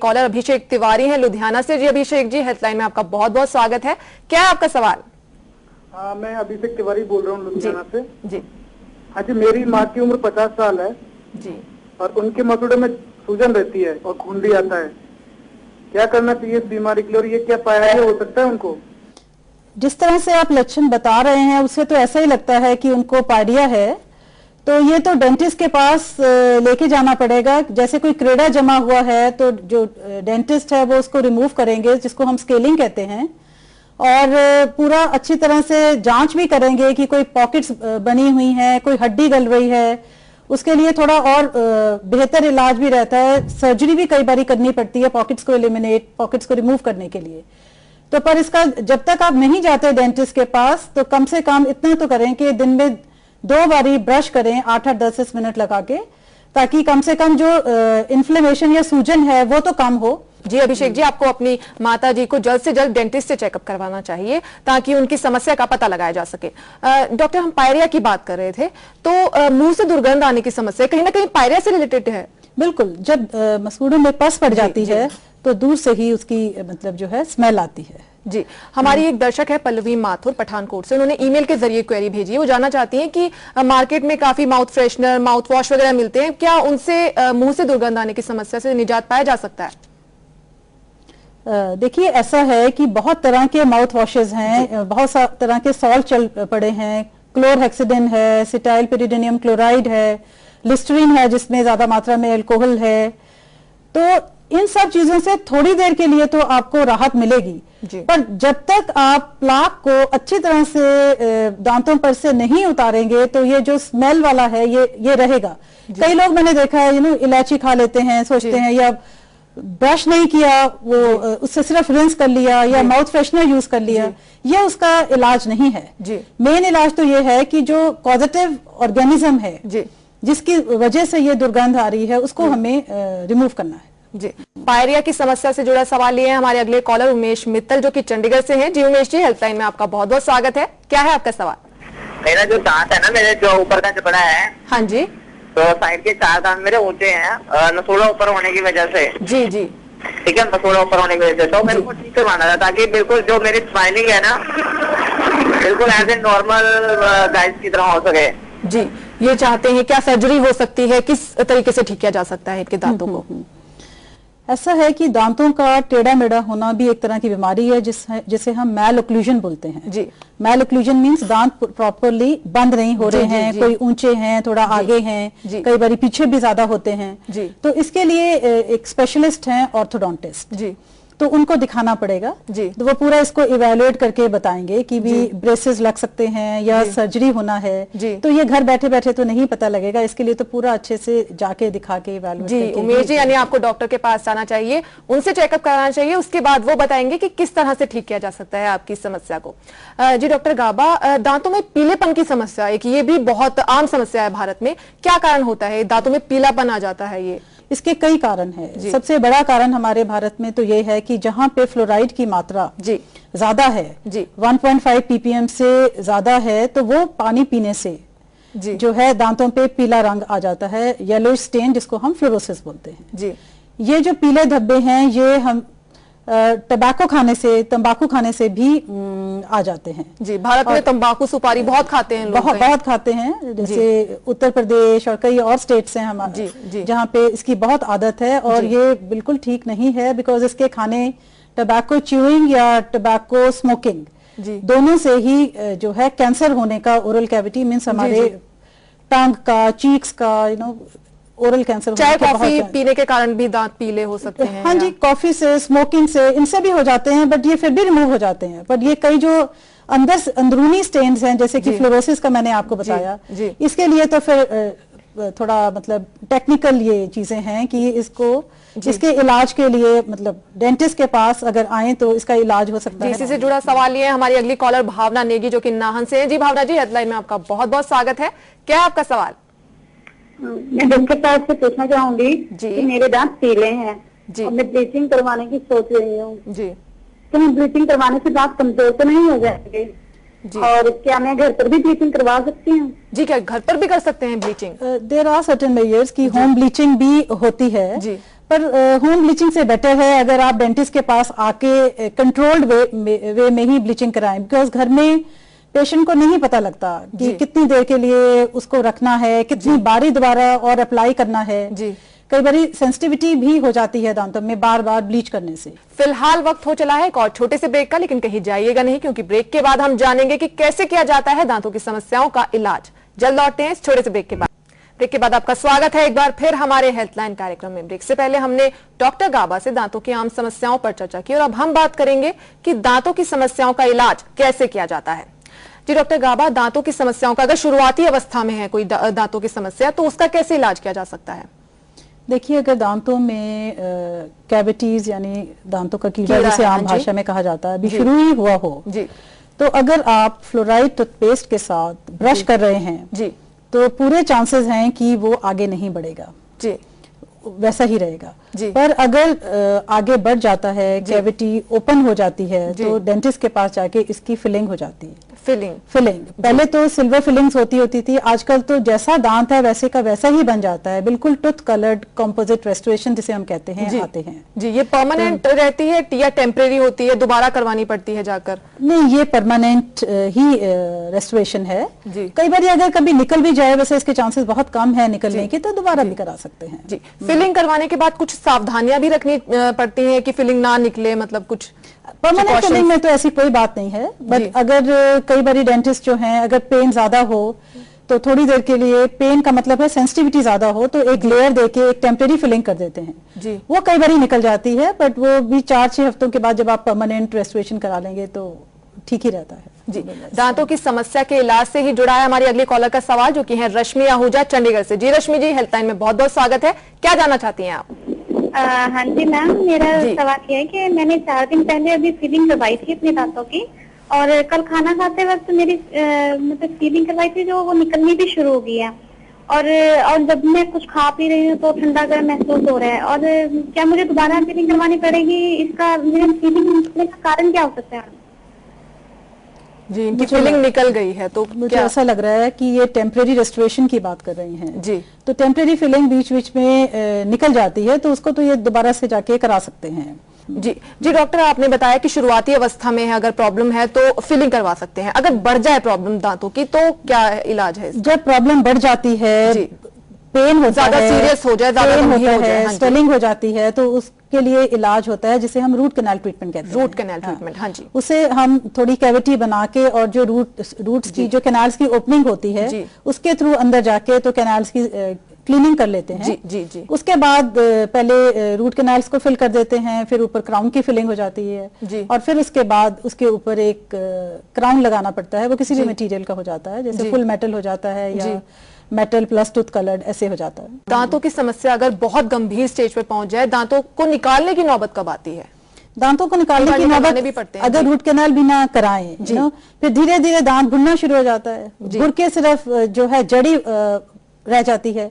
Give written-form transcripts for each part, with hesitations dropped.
Collar Abhishek Tiwari हैं लुधियाना से। जी Abhishek ji, helpline में आपका बहुत बहुत स्वागत है। क्या है आपका सवाल? मैं अभिषेक तिवारी बोल रहा हूँ लुधियाना से। जी हाँ जी, मेरी माँ की उम्र 50 साल है जी, और उनके मसूड़े में सूजन रहती है और खून भी आता है। क्या करना चाहिए इस बीमारी के लिए और ये क्या पाया हो सकता है उनको? जिस तरह से आप लक्षण बता रहे हैं उससे तो ऐसा ही लगता है कि उनको पायरिया है, तो ये तो डेंटिस्ट के पास लेके जाना पड़ेगा। जैसे कोई क्रेडा जमा हुआ है तो जो डेंटिस्ट है वो उसको रिमूव करेंगे, जिसको हम स्केलिंग कहते हैं, और पूरा अच्छी तरह से जांच भी करेंगे कि कोई पॉकेट्स बनी हुई हैं, कोई हड्डी गल रही है। उसके लिए थोड़ा और बेहतर इलाज भी रहता है, सर्जरी भी कई बार करनी पड़ती है पॉकेट्स को एलिमिनेट, पॉकेट्स को रिमूव करने के लिए। तो पर इसका जब तक आप नहीं जाते डेंटिस्ट के पास तो कम से कम इतना तो करें कि दिन में 2 बारी ब्रश करें 8-8, 10-10 मिनट लगा के, ताकि कम से कम जो इन्फ्लेमेशन या सूजन है वो तो कम हो। जी अभिषेक जी, आपको अपनी माता जी को जल्द से जल्द डेंटिस्ट से चेकअप करवाना चाहिए ताकि उनकी समस्या का पता लगाया जा सके। डॉक्टर, हम पायरिया की बात कर रहे थे, तो मुंह से दुर्गंध आने की समस्या कहीं ना कहीं पायरिया से रिलेटेड है? बिल्कुल, जब मसूड़ों में पस पड़ जाती है तो दूर से ही उसकी मतलब जो है स्मेल आती है। जी, हमारी एक दर्शक है पल्लवी माथुर पठानकोट से, उन्होंने ईमेल के जरिए क्वेरी भेजी है। वो जानना चाहती हैं कि मार्केट में काफी माउथ फ्रेशनर, माउथ वॉश वगैरह मिलते हैं, क्या उनसे मुंह से दुर्गंध आने की समस्या से निजात पाया जा सकता है? देखिए, ऐसा है कि बहुत तरह के माउथ वॉशेज हैं, बहुत तरह के सॉल्ट चल पड़े हैं। क्लोरहेक्सिडिन है, सिटाइल पिरिडोनियम क्लोराइड है, लिस्टरीन है जिसमें ज्यादा मात्रा में अल्कोहल है। तो इन सब चीजों से थोड़ी देर के लिए तो आपको राहत मिलेगी, पर जब तक आप प्लाक को अच्छी तरह से दांतों पर से नहीं उतारेंगे तो ये जो स्मेल वाला है ये रहेगा। कई लोग मैंने देखा है इलायची खा लेते हैं, सोचते हैं या ब्रश नहीं किया, वो उससे सिर्फ रिंस कर लिया या माउथ फ्रेशनर यूज कर लिया, ये उसका इलाज नहीं है। मेन इलाज तो ये है कि जो पॉजिटिव ऑर्गेनिज्म है जिसकी वजह से ये दुर्गंध आ रही है उसको हमें रिमूव करना है। जी, पायरिया की समस्या से जुड़ा सवाल लिए हैं हमारे अगले कॉलर उमेश मित्तल, जो कि चंडीगढ़ से हैं। जी उमेश जी, हेल्पलाइन में आपका बहुत बहुत स्वागत है। क्या है आपका सवाल? मेरा जो दांत है ना, मेरे जो ऊपर का जबड़ा है, हाँ जी, तो साइड के 4 दांत मेरे ऊंचे हैं, नसूड़ा ऊपर होने की वजह से। जी जी, ठीक है, नसूड़ा ऊपर होने की वजह से तो मेरे को ठीक से माना था, ताकि बिल्कुल जो मेरी स्माइलिंग है ना बिल्कुल एज ए नॉर्मल गाइस की तरह हो सके। जी, ये चाहते हैं क्या सर्जरी हो सकती है, किस तरीके से ठीक किया जा सकता है इनके दांतों को? ऐसा है कि दांतों का टेढ़ा मेढ़ा होना भी एक तरह की बीमारी है जिसे हम मैल ओक्लूजन बोलते हैं। जी, मैल ओक्लूजन मींस दांत प्रॉपरली बंद नहीं हो रहे हैं, कोई ऊंचे हैं, थोड़ा आगे हैं, कई बार पीछे भी ज्यादा होते हैं। तो इसके लिए एक स्पेशलिस्ट हैं ऑर्थोडोंटिस्ट, जी, तो उनको दिखाना पड़ेगा। जी, तो वो पूरा इसको इवेलुएट करके बताएंगे कि भी ब्रेसेस लग सकते हैं या सर्जरी होना है। जी, तो ये घर बैठे बैठे तो नहीं पता लगेगा, इसके लिए तो पूरा अच्छे से जाके दिखा के इवेलुएट करके। जी उमेश जी, यानी आपको डॉक्टर के पास जाना चाहिए, उनसे चेकअप कराना चाहिए, उसके बाद वो बताएंगे कि किस तरह से ठीक किया जा सकता है आपकी समस्या को। जी डॉक्टर गाबा, दांतों में पीलेपन की समस्या एक ये भी बहुत आम समस्या है भारत में, क्या कारण होता है दांतों में पीलापन आ जाता है? ये इसके कई कारण हैं। सबसे बड़ा कारण हमारे भारत में तो ये है कि जहां पे फ्लोराइड की मात्रा ज्यादा है, 1.5 ppm से ज्यादा है, तो वो पानी पीने से जो है दांतों पे पीला रंग आ जाता है, येलो स्टेन, जिसको हम फ्लोरोसिस बोलते हैं। ये जो पीले धब्बे हैं ये हम तंबाकू खाने से भी आ जाते हैं। जी, भारत में तंबाकू सुपारी बहुत खाते हैं लोग, बहुत खाते हैं, जैसे उत्तर प्रदेश और कई और स्टेट्स हैं हमारे जहाँ पे इसकी बहुत आदत है, और ये बिल्कुल ठीक नहीं है, बिकॉज इसके खाने टबैको च्यूइंग या टबैको स्मोकिंग दोनों से ही जो है कैंसर होने का, ओरल कैविटी मीन्स हमारे टंग का, चीक्स का, ओरल कैंसर। चाय कॉफी पीने के कारण भी दांत पीले हो सकते हैं? हाँ जी, कॉफी से, स्मोकिंग से, इनसे भी हो जाते हैं, बट ये फिर भी रिमूव हो जाते हैं। पर ये कई जो अंदरूनी स्टेन्स हैं, जैसे कि फ्लोरोसिस का मैंने आपको बताया, इसके लिए तो फिर थोड़ा मतलब टेक्निकल ये चीजें हैं कि इसके इलाज के लिए मतलब डेंटिस्ट के पास अगर आए तो इसका इलाज हो सकता है। इसी से जुड़ा सवाल ये है हमारी अगली कॉलर भावना नेगी, जो कि नाहन से है। जी भावना जी, हेल्पलाइन में आपका बहुत बहुत स्वागत है। क्या है आपका सवाल? मैं डॉक्टर साहब से पूछना चाहूंगी कि मेरे दांत पीले हैं और मैं ब्लीचिंग करवाने की सोच रही हूँ जी, तो मैं ब्लीचिंग करवाने से दांत कमजोर तो नहीं हो जाएंगे? और क्या मैं घर पर भी ब्लीचिंग करवा सकती हूँ? जी, क्या घर पर भी कर सकते हैं bleaching? There are certain measures की होम ब्लीचिंग भी होती है जी, पर होम ब्लीचिंग से बेटर है अगर आप डेंटिस्ट के पास आके कंट्रोल्ड वे में ही ब्लीचिंग कराएं, बिकॉज घर में पेशेंट को नहीं पता लगता कि कितनी देर के लिए उसको रखना है, कितनी बारी दोबारा और अप्लाई करना है। कई बार सेंसिटिविटी भी हो जाती है दांतों में बार बार ब्लीच करने से। फिलहाल वक्त हो चला है एक और छोटे से ब्रेक का, लेकिन कहीं जाइएगा नहीं, क्योंकि ब्रेक के बाद हम जानेंगे कि कैसे किया जाता है दांतों की समस्याओं का इलाज। जल्द लौटते हैं इस छोटे से ब्रेक के बाद। ब्रेक के बाद आपका स्वागत है एक बार फिर हमारे हेल्थलाइन कार्यक्रम में। ब्रेक से पहले हमने डॉक्टर गाबा से दांतों की आम समस्याओं पर चर्चा की और अब हम बात करेंगे कि दांतों की समस्याओं का इलाज कैसे किया जाता है। जी डॉक्टर गाबा, दांतों की समस्याओं का अगर शुरुआती अवस्था में है कोई दांतों की समस्या, तो उसका कैसे इलाज किया जा सकता है? देखिए, अगर दांतों में कैविटीज यानी दांतों का कीड़ा जिसे आम भाषा में कहा जाता है अभी शुरू ही हुआ हो जी, तो अगर आप फ्लोराइड टूथपेस्ट के साथ ब्रश कर रहे हैं जी, तो पूरे चांसेस हैं कि वो आगे नहीं बढ़ेगा जी, वैसा ही रहेगा जी। पर अगर आगे बढ़ जाता है, कैविटी ओपन हो जाती है, तो डेंटिस्ट के पास जाके इसकी फिलिंग हो जाती है। फिलिंग पहले तो सिल्वर फिलिंग्स होती थी, आजकल तो जैसा दांत है वैसे का वैसा ही बन जाता है, बिल्कुल टूथ कलर्ड कंपोजिट रेस्टोरेशन जिसे हम कहते हैं आते हैं जी। ये परमानेंट रहती है या टेम्परेरी होती है, दोबारा करवानी पड़ती है जाकर? नहीं, ये परमानेंट ही रेस्टोरेशन है जी। कई बार अगर कभी निकल भी जाए, वैसे इसके चांसेस बहुत कम है निकलने की, तो दोबारा भी करा सकते हैं जी। फिलिंग करवाने के बाद कुछ सावधानियां भी रखनी पड़ती है कि फिलिंग ना निकले, मतलब कुछ परमानेंट फिलिंग में तो ऐसी कोई बात नहीं है, बट अगर कई बार डेंटिस्ट जो हैं अगर पेन ज्यादा हो तो थोड़ी देर के लिए, पेन का मतलब है सेंसिटिविटी ज्यादा हो, तो एक लेयर देके एक टेम्परेरी फिलिंग कर देते हैं जी। वो कई बार निकल जाती है, बट वो भी 4-6 हफ्तों के बाद जब आप परमानेंट रेस्टोरेशन करा लेंगे तो ठीक ही रहता है जी। दांतों की समस्या के इलाज से ही जुड़ा है हमारी अगली कॉलर का सवाल, जो कि है रश्मि आहूजा चंडीगढ़ से। जी रश्मि जी, हेल्पलाइन में बहुत बहुत स्वागत है। क्या जानना चाहती हैं आप? हाँ जी मैम, मेरा सवाल ये है कि मैंने 4 दिन पहले अभी फीलिंग करवाई थी अपने दांतों की, और कल खाना खाते वक्त मेरी मतलब फीलिंग करवाई थी जो वो निकलनी भी शुरू हो गई है, और जब मैं कुछ खा पी रही हूँ तो ठंडा गर्म महसूस हो रहा है। और क्या मुझे दोबारा फीलिंग करवानी पड़ेगी? इसका मेरी फीलिंग निकलने का कारण क्या हो सकता है? जी, इनकी फीलिंग निकल गई है, तो मुझे ऐसा लग रहा है कि ये टेम्परेरी रेस्टोरेशन की बात कर रही हैं जी। तो टेम्परेरी फीलिंग बीच बीच में निकल जाती है, तो उसको तो ये दोबारा से जाके करा सकते हैं जी। जी डॉक्टर, आपने बताया कि शुरुआती अवस्था में है अगर प्रॉब्लम है तो फिलिंग करवा सकते हैं, अगर बढ़ जाए प्रॉब्लम दांतों की तो क्या इलाज है? जब प्रॉब्लम बढ़ जाती है, पेन होता ज्यादा सीरियस हो जाए, ज्यादा गंभीर हो जाए, स्वेलिंग हो जाती है, तो उसके लिए इलाज होता है जिसे हम रूट कैनाल ट्रीटमेंट कहते हैं। रूट कैनाल ट्रीटमेंट, हाँ जी। उसे हम थोड़ी कैविटी बना के और जो रूट्स की जो कैनाल्स की ओपनिंग होती है उसके थ्रू अंदर जाके तो कैनाल्स की क्लीनिंग कर लेते हैं जी। उसके बाद पहले रूट कैनाल्स को फिल कर देते हैं, फिर ऊपर क्राउन की फिलिंग हो जाती है और फिर उसके बाद उसके ऊपर एक क्राउन लगाना पड़ता है। वो किसी भी मटेरियल का हो जाता है, जैसे फुल मेटल हो जाता है या मेटल प्लस टूथ कलर्ड ऐसे हो जाता है। दांतों की समस्या अगर बहुत गंभीर स्टेज पर पहुंच जाए, दांतों को निकालने की नौबत कब आती है? दांतों को निकालने की नौबत भी पड़ते हैं अगर रूट कैनाल भी ना कराएं, फिर धीरे धीरे दांत घुलना शुरू हो जाता है, घुल के सिर्फ जो है जड़ी रह जाती है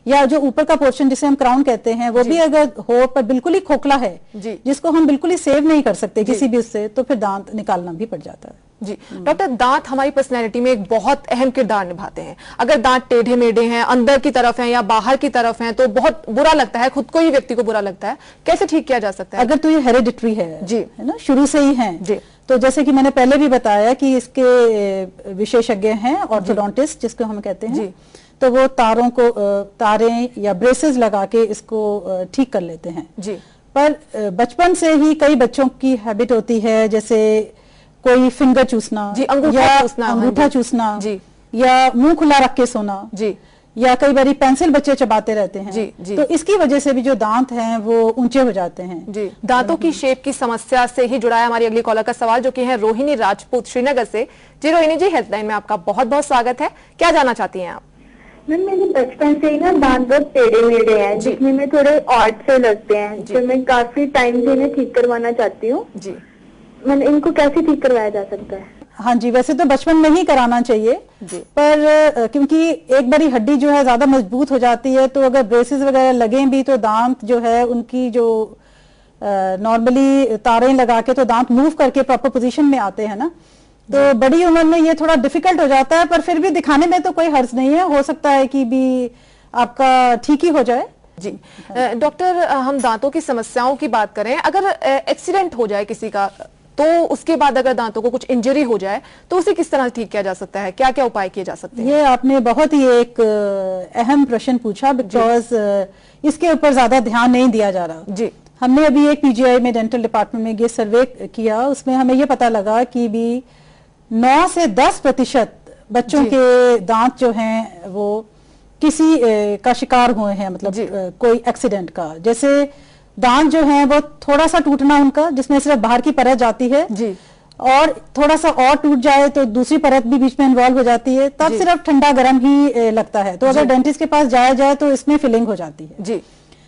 या जो ऊपर का पोर्शन जिसे हम क्राउन कहते हैं वो भी अगर हो पर बिल्कुल ही खोखला है जिसको हम बिल्कुल ही सेव नहीं कर सकते किसी भी उससे, तो फिर दांत निकालना भी पड़ जाता है जी। डॉक्टर, दांत हमारी पर्सनैलिटी में एक बहुत अहम किरदार निभाते हैं। अगर दांत टेढ़े मेढ़े हैं, अंदर की तरफ हैं या बाहर की तरफ हैं, तो बहुत बुरा लगता है, खुद को ही व्यक्ति को बुरा लगता है। कैसे ठीक किया जा सकता है? अगर तो ये हेरिडिटरी है जी, है ना, शुरू से ही है जी, तो जैसे कि मैंने पहले भी बताया कि इसके विशेषज्ञ हैं ऑर्थोडोंटिस्ट जिसको हम कहते हैं जी। तो वो तारें या ब्रेसेस लगा के इसको ठीक कर लेते हैं जी। पर बचपन से ही कई बच्चों की हैबिट होती है, जैसे कोई फिंगर चूसना जी, अंगूठा चूसना जी, या मुंह खुला रख के सोना जी, या कई बार पेंसिल बच्चे चबाते रहते हैं जी। तो इसकी वजह से भी जो दांत हैं वो ऊंचे हो जाते हैं जी। दांतों की शेप की समस्या से ही जुड़ा है हमारी अगली कॉलर का सवाल, जो कि है रोहिणी राजपूत श्रीनगर से। जी रोहिणी जी, हेल्पलाइन में आपका बहुत बहुत स्वागत है। क्या जानना चाहती हैं आप? मैम, मेरे बचपन से ही ना दांत बहुत टेढ़े मेढ़े हैं, जिसमें में थोड़े ऑड से लगते हैं, तो मैं काफी टाइम से इन्हें ठीक करवाना चाहती हूँ जी। मैंने इनको कैसे ठीक करवाया जा सकता है? हाँ जी, वैसे तो बचपन में ही कराना चाहिए जी। पर क्योंकि एक बारी हड्डी जो है ज्यादा मजबूत हो जाती है, तो अगर ब्रेसेस वगैरह लगे भी तो दांत जो है उनकी जो नॉर्मली तारें लगा के तो दांत मूव करके प्रॉपर पोजीशन में आते हैं ना, तो बड़ी उम्र में ये थोड़ा डिफिकल्ट हो जाता है। पर फिर भी दिखाने में तो कोई हर्ज नहीं है, हो सकता है कि भी आपका ठीक ही हो जाए जी डॉक्टर, हम दांतों की समस्याओं की बात करें, अगर एक्सीडेंट हो जाए किसी का तो उसके बाद अगर दांतों को कुछ इंजरी हो जाए तो उसे किस तरह ठीक किया जा सकता है, क्या क्या उपाय किए जा सकते हैं? ये आपने बहुत ही एक अहम प्रश्न पूछा, बिकॉज इसके ऊपर ज्यादा ध्यान नहीं दिया जा रहा। जी, हमने अभी एक पीजीआई में डेंटल डिपार्टमेंट में ये सर्वे किया, उसमें हमें ये पता लगा कि भी 9 से 10% बच्चों के दांत जो हैं वो किसी का शिकार हुए हैं, मतलब कोई एक्सीडेंट का। जैसे दांत जो है वो थोड़ा सा टूटना उनका, जिसमें सिर्फ बाहर की परत जाती है जी, और थोड़ा सा और टूट जाए तो दूसरी परत भी बीच में इन्वॉल्व हो जाती है, तब सिर्फ ठंडा गर्म ही लगता है। तो अगर डेंटिस्ट के पास जाया जाए तो इसमें फिलिंग हो जाती है। जी,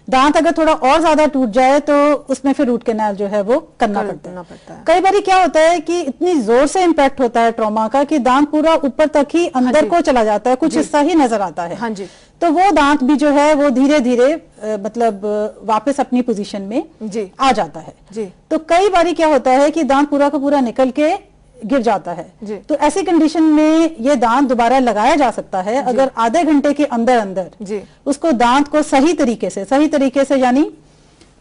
दांत अगर थोड़ा और ज्यादा टूट जाए तो उसमें फिर रूट कैनाल जो है वो करना पड़ता है। कई बार क्या होता है कि इतनी जोर से इम्पैक्ट होता है ट्रॉमा का कि दांत पूरा ऊपर तक ही अंदर को चला जाता है, कुछ हिस्सा ही नजर आता है। हाँ जी, तो वो दांत भी जो है वो धीरे धीरे मतलब वापस अपनी पोजीशन में आ जाता है। जी, तो कई बार क्या होता है कि दांत पूरा का पूरा निकल के गिर जाता है। तो ऐसी कंडीशन में ये दांत दोबारा लगाया जा सकता है अगर आधे घंटे के अंदर अंदर उसको दांत को सही तरीके से यानी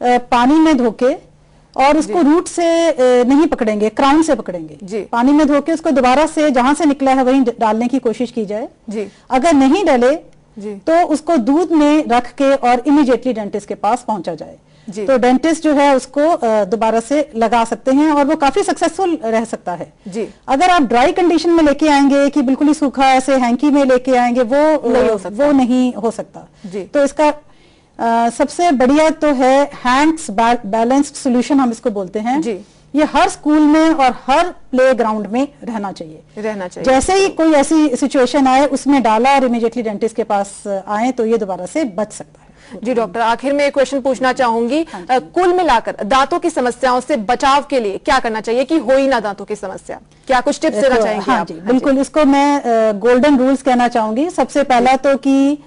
पानी में धोके, और उसको रूट से नहीं पकड़ेंगे, क्राउन से पकड़ेंगे। पानी में धोके उसको दोबारा से जहां से निकला है वहीं डालने की कोशिश की जाए। अगर नहीं डाले तो उसको दूध में रख के और इमीडिएटली डेंटिस्ट के पास पहुंचा जाए। तो डेंटिस्ट जो है उसको दोबारा से लगा सकते हैं और वो काफी सक्सेसफुल रह सकता है। अगर आप ड्राई कंडीशन में लेके आएंगे कि बिल्कुल ही सूखा ऐसे हैंकी में लेके आएंगे, वो नहीं हो सकता। तो इसका सबसे बढ़िया तो है हैंक्स बैलेंस्ड सॉल्यूशन, हम इसको बोलते हैं। ये हर स्कूल में और हर प्ले ग्राउंड में रहना चाहिए। जैसे ही कोई ऐसी सिचुएशन आए उसमें डाला और इमीडिएटली डेंटिस्ट के पास आए तो ये दोबारा से बच सकता है। जी डॉक्टर, आखिर में एक क्वेश्चन पूछना चाहूंगी, कुल मिलाकर दांतों की समस्याओं से बचाव के लिए क्या करना चाहिए कि हो ही ना दांतों की समस्या, क्या कुछ टिप्स देना चाहेंगे? हाँ जी, बिल्कुल। इसको मैं गोल्डन रूल्स कहना चाहूंगी। सबसे पहला तो कि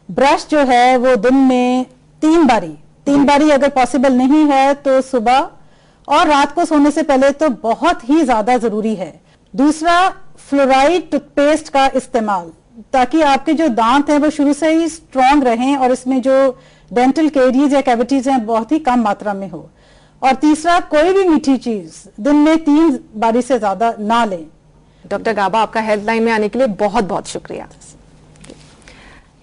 ब्रश जो है वो दिन में 3 बारी अगर पॉसिबल नहीं है तो सुबह और रात को सोने से पहले तो बहुत ही ज्यादा जरूरी है। दूसरा, फ्लोराइड टूथपेस्ट का इस्तेमाल, ताकि आपके जो दांत हैं वो शुरू से ही स्ट्रांग रहें और इसमें जो डेंटल कैरीज या कैविटीज हैं बहुत ही कम मात्रा में हो। और तीसरा, कोई भी मीठी चीज दिन में 3 बारी से ज्यादा ना लें। डॉक्टर गाबा, आपका हेल्पलाइन में आने के लिए बहुत बहुत शुक्रिया।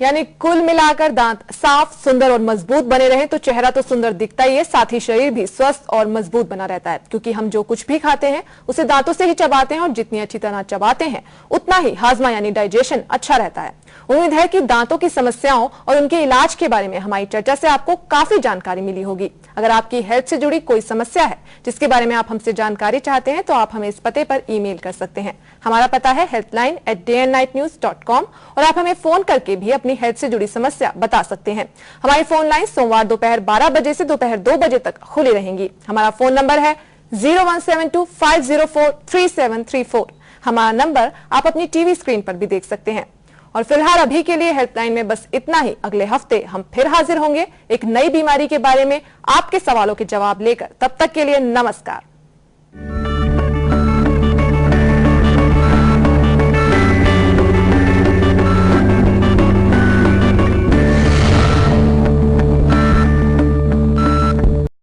यानी कुल मिलाकर दांत साफ, सुंदर और मजबूत बने रहें तो चेहरा तो सुंदर दिखता ही है, साथ ही शरीर भी स्वस्थ और मजबूत बना रहता है, क्योंकि हम जो कुछ भी खाते हैं उसे दांतों से ही चबाते हैं और जितनी अच्छी तरह चबाते हैं उतना ही हाजमा यानी डाइजेशन अच्छा रहता है। उम्मीद है कि दांतों की समस्याओं और उनके इलाज के बारे में हमारी चर्चा से आपको काफी जानकारी मिली होगी। अगर आपकी हेल्थ से जुड़ी कोई समस्या है जिसके बारे में आप हमसे जानकारी चाहते हैं तो आप हमें इस पते पर ईमेल कर सकते हैं। हमारा पता है helpline@dayandnightnews.com और आप हमें फोन करके भी अपनी हेल्थ से जुड़ी समस्या बता सकते हैं। हमारी फोन लाइन सोमवार दोपहर 12 बजे से दोपहर 2 बजे तक खुली रहेंगी। हमारा फोन नंबर है 0172-504-3734। हमारा नंबर आप अपनी टीवी स्क्रीन पर भी देख सकते हैं। और फिलहाल अभी के लिए हेल्पलाइन में बस इतना ही। अगले हफ्ते हम फिर हाजिर होंगे एक नई बीमारी के बारे में आपके सवालों के जवाब लेकर। तब तक के लिए नमस्कार।